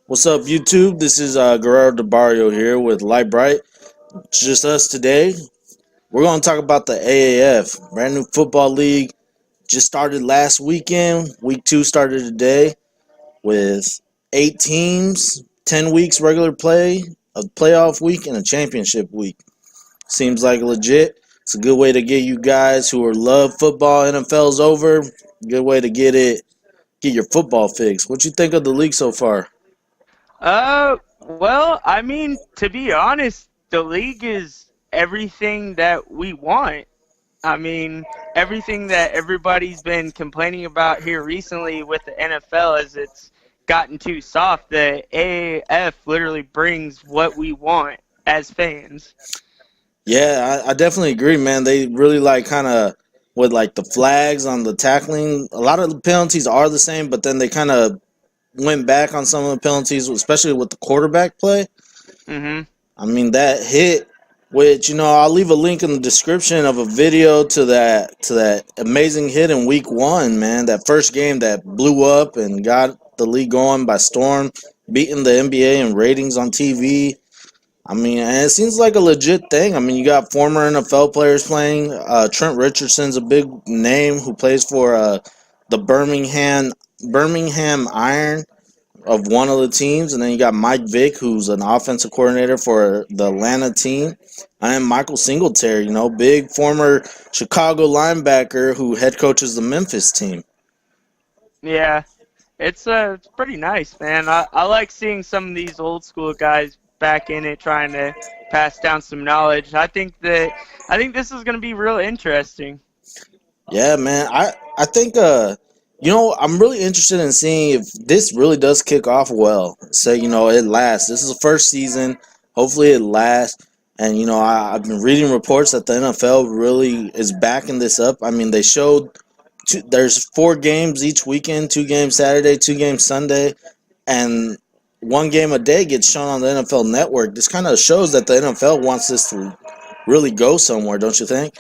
What's up, YouTube? This is Guerrero DeBarrio here with LiteBrite. It's just us today. We're going to talk about the AAF, brand new football league. Just started last weekend. Week 2 started today with 8 teams, 10 weeks regular play, a playoff week, and a championship week. Seems like legit. It's a good way to get you guys who are love football. NFL's over. Good way to get your football fix. What you think of the league so far? Well, I mean, to be honest, the league is everything that we want. I mean, everything that everybody's been complaining about here recently with the NFL as it's gotten too soft. The AAF literally brings what we want as fans. Yeah, I definitely agree, man. They really like kind of with like the flags on the tackling. A lot of the penalties are the same, but then they kind of went back on some of the penalties, especially with the quarterback play. Mm-hmm. I mean that hit, which I'll leave a link in the description of a video to that amazing hit in week 1, man. That first game that blew up and got the league going by storm, beating the NBA in ratings on TV. I mean, and it seems like a legit thing. I mean, you got former NFL players playing. Trent Richardson's a big name who plays for the Birmingham Iron of one of the teams, and then you got Mike Vick, who's an offensive coordinator for the Atlanta team, and Michael Singletary, big former Chicago linebacker who head coaches the Memphis team. Yeah, it's pretty nice, man. I like seeing some of these old school guys back in it, trying to pass down some knowledge. I think this is going to be real interesting. Yeah, man. I think I'm really interested in seeing if this really does kick off well. Say, it lasts. This is the first season. Hopefully it lasts. And I've been reading reports that the NFL really is backing this up. I mean, they showed there's 4 games each weekend, 2 games Saturday, 2 games Sunday, and 1 game a day gets shown on the NFL Network. This kind of shows that the NFL wants this to really go somewhere, don't you think?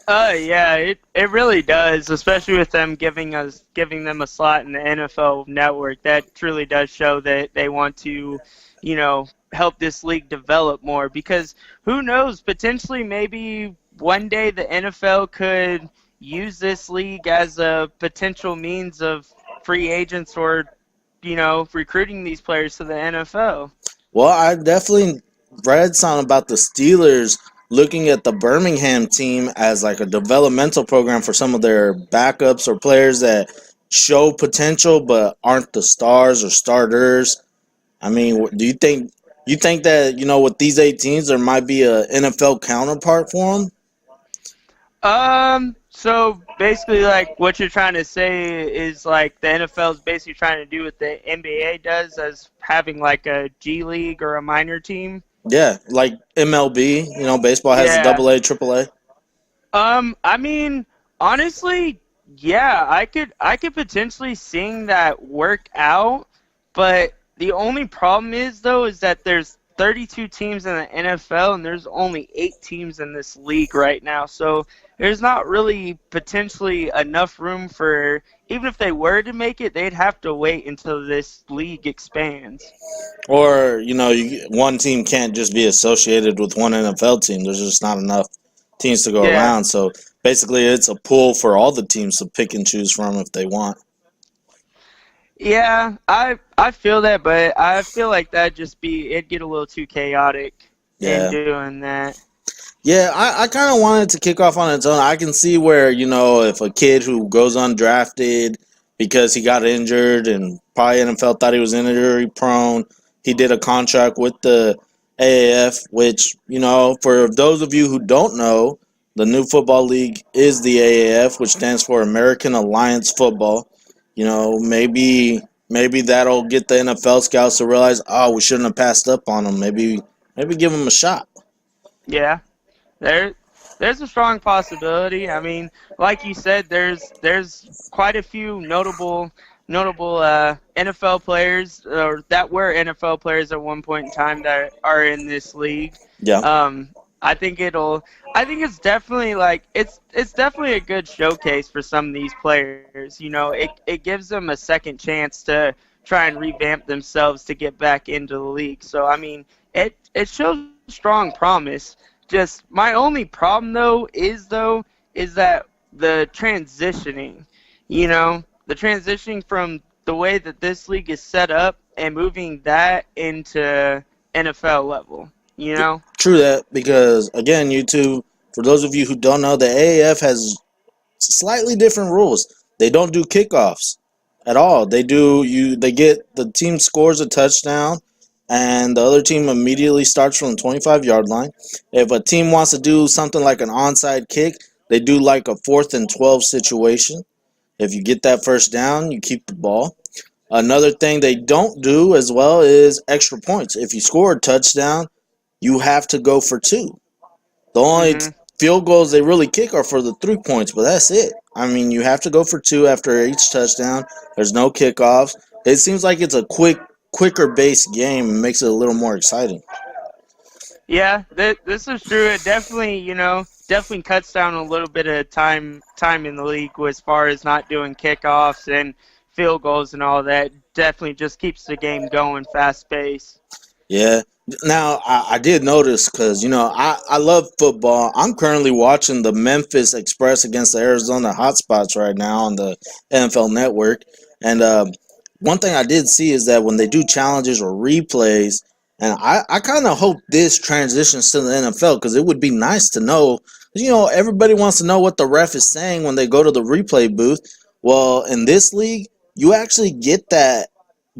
Yeah, it really does, especially with them giving them a slot in the NFL Network. That truly does show that they want to, help this league develop more. Because who knows, potentially maybe one day the NFL could use this league as a potential means of free agents or, recruiting these players to the NFL. Well, I definitely read something about the Steelers looking at the Birmingham team as like a developmental program for some of their backups or players that show potential but aren't the stars or starters. I mean, do you think that with these 8 teams there might be a NFL counterpart for them? So basically, like, what you're trying to say is, like, the NFL is basically trying to do what the NBA does as having, like, a G League or a minor team. Yeah, like MLB. Baseball has a Yeah. double A, triple A. I mean, honestly, yeah, I could potentially seeing that work out, but the only problem is though is that there's 32 teams in the NFL and there's only 8 teams in this league right now. So there's not really potentially enough room for, even if they were to make it, they'd have to wait until this league expands. Or one team can't just be associated with one NFL team. There's just not enough teams to go Yeah. around. So basically, it's a pool for all the teams to pick and choose from if they want. Yeah, I feel that, but I feel like it'd get a little too chaotic in Yeah. doing that. Yeah, I kind of wanted to kick off on its own. I can see where, if a kid who goes undrafted because he got injured and probably NFL thought he was injury prone, he did a contract with the AAF, which, for those of you who don't know, the new football league is the AAF, which stands for American Alliance Football. Maybe that'll get the NFL scouts to realize, oh, we shouldn't have passed up on him. Maybe give him a shot. Yeah. There, there's a strong possibility. I mean, like you said, there's quite a few notable NFL players or that were NFL players at one point in time that are in this league. Yeah. Um, I think it'll. I think it's definitely like it's definitely a good showcase for some of these players. You know, it gives them a second chance to try and revamp themselves to get back into the league. So I mean, it shows strong promise. Just my only problem is that the transitioning, the transitioning from the way that this league is set up and moving that into NFL level, True that, because again, YouTube, for those of you who don't know, the AAF has slightly different rules. They don't do kickoffs at all. They get the team scores a touchdown and the other team immediately starts from the 25-yard line. If a team wants to do something like an onside kick, they do like a 4th and 12 situation. If you get that first down, you keep the ball. Another thing they don't do as well is extra points. If you score a touchdown, you have to go for two. The only hmm field goals they really kick are for the 3 points, but that's it. I mean, you have to go for two after each touchdown. There's no kickoffs. It seems like it's a quicker based game. It makes it a little more exciting. Yeah, this is true. It definitely, definitely cuts down a little bit of time in the league as far as not doing kickoffs and field goals and all that. Definitely just keeps the game going fast paced. Yeah. Now, I did notice because, I love football. I'm currently watching the Memphis Express against the Arizona Hotspots right now on the NFL Network. And one thing I did see is that when they do challenges or replays, and I kind of hope this transitions to the NFL because it would be nice to know. Everybody wants to know what the ref is saying when they go to the replay booth. Well, in this league, you actually get that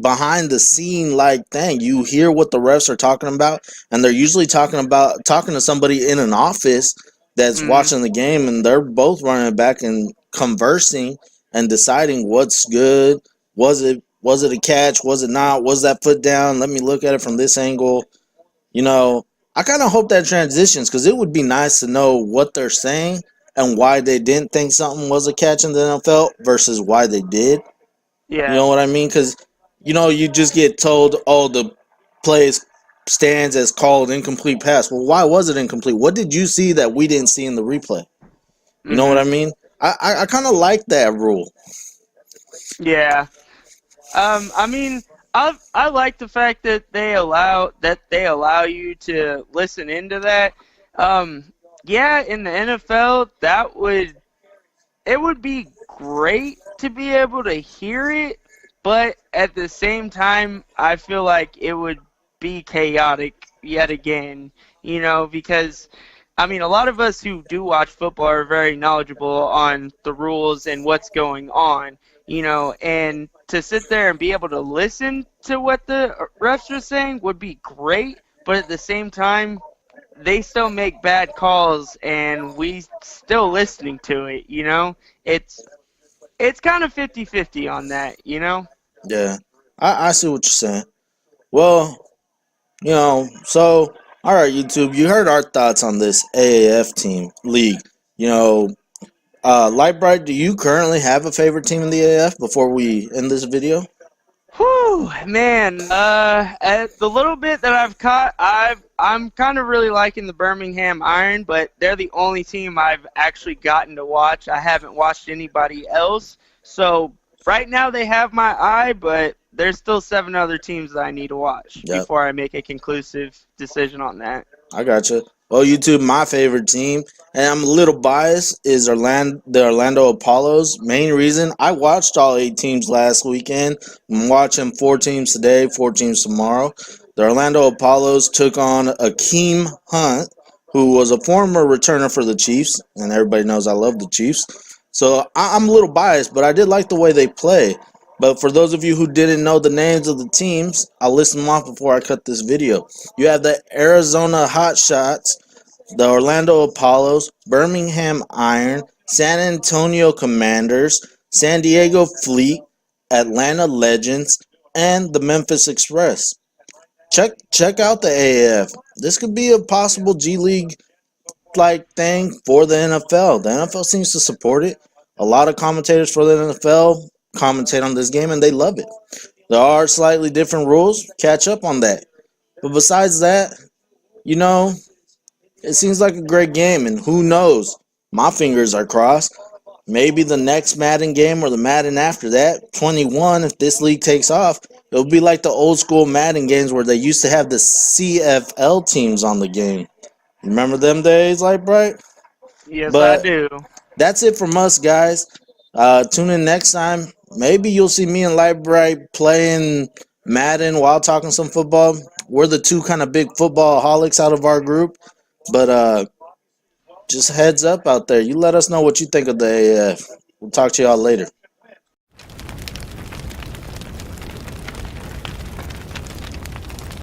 behind the scene like thing. You hear what the refs are talking about, and they're usually talking to somebody in an office that's hmm watching the game, and they're both running it back and conversing and deciding what's good. Was it a catch? Was it not? Was that foot down? Let me look at it from this angle. You know, I kind of hope that transitions because it would be nice to know what they're saying and why they didn't think something was a catch in the NFL versus why they did. You Yeah. know what I mean? Because, you just get told, oh, the play stands as called incomplete pass. Well, why was it incomplete? What did you see that we didn't see in the replay? You know what hmm I mean? I kind of like that rule. Yeah. I mean, I like the fact that they allow you to listen into that. Yeah, in the NFL, it would be great to be able to hear it, but at the same time, I feel like it would be chaotic yet again, because I mean, a lot of us who do watch football are very knowledgeable on the rules and what's going on, and to sit there and be able to listen to what the refs are saying would be great, but at the same time, they still make bad calls and we still listening to it. It's kind of 50-50 on that. Yeah, I see what you're saying. Well, so, all right, YouTube, you heard our thoughts on this AAF team league. You know, LiteBrite, do you currently have a favorite team in the AAF before we end this video? Whew, man. At the little bit that I've caught, I'm kind of really liking the Birmingham Iron, but they're the only team I've actually gotten to watch. I haven't watched anybody else, so right now they have my eye, but there's still 7 other teams that I need to watch Yep. before I make a conclusive decision on that. I gotcha. Well, YouTube, my favorite team, and I'm a little biased, is the Orlando Apollos. Main reason, I watched all 8 teams last weekend. I'm watching 4 teams today, 4 teams tomorrow. The Orlando Apollos took on Akeem Hunt, who was a former returner for the Chiefs, and everybody knows I love the Chiefs. So I'm a little biased, but I did like the way they play. But for those of you who didn't know the names of the teams, I'll list them off before I cut this video. You have the Arizona Hotshots, the Orlando Apollos, Birmingham Iron, San Antonio Commanders, San Diego Fleet, Atlanta Legends, and the Memphis Express. Check out the AAF. This could be a possible G League like thing for the NFL. The NFL seems to support it. A lot of commentators for the NFL commentate on this game and they love it. There are slightly different rules. Catch up on that. But besides that, you know, it seems like a great game, and who knows? My fingers are crossed. Maybe the next Madden game or the Madden after that, 21, if this league takes off, It'll be like the old school Madden games where they used to have the CFL teams on the game. Remember them days, like bright? Yes, I But do. that's it from us, guys. Tune in next time. Maybe you'll see me and LiteBrite playing Madden while talking some football. We're the two kind of big football holics out of our group. But just heads up out there. You let us know what you think of the AAF. We'll talk to y'all later.